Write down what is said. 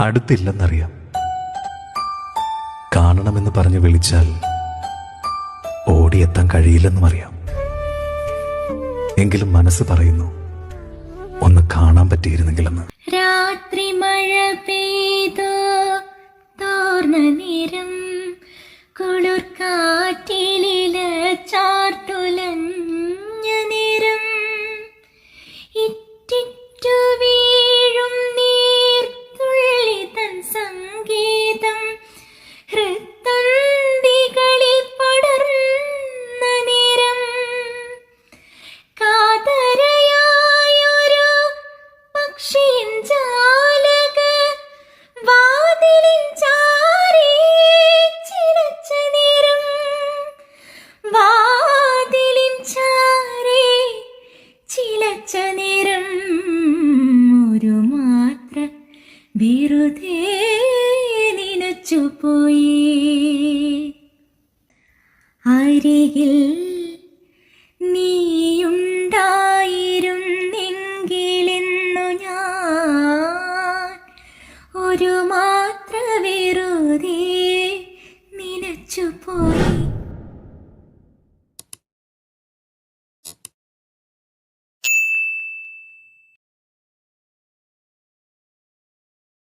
അടുത്തില്ലെന്നറിയാം. കാണണമെന്ന് പറഞ്ഞ് വിളിച്ചാൽ ഓടിയെത്താൻ കഴിയില്ലെന്നും അറിയാം. എങ്കിലും മനസ്സ് പറയുന്നു ഒന്ന് കാണാൻ പറ്റിയിരുന്നെങ്കിലെന്ന്. രാത്രി മഴ പെയ്തു തോർന്ന നേരം കുളിർക്കാറ്റിലില ചാർത്തുലഞ്ഞ നേരം ഇറ്റിറ്റു വീഴും നീർത്തുള്ളി തൻ സംഗീതം ഹൃത്തന്തികളിൽ പടർന്ന നേരം കാതരയായൊരു പക്ഷിൻ ജാലക വാതിലിൻ ചാരേ ചിലച്ച നേരം വാതിലിൻ ചാരേ ചിലച്ച നേരം ഒരു മാത്ര വെറുതെ നനച്ചുപോയി. അരികിൽ നീയുണ്ടായിരുന്നെങ്കിലെന്നു ഞാൻ ഒരു മാത്ര വെറുതെ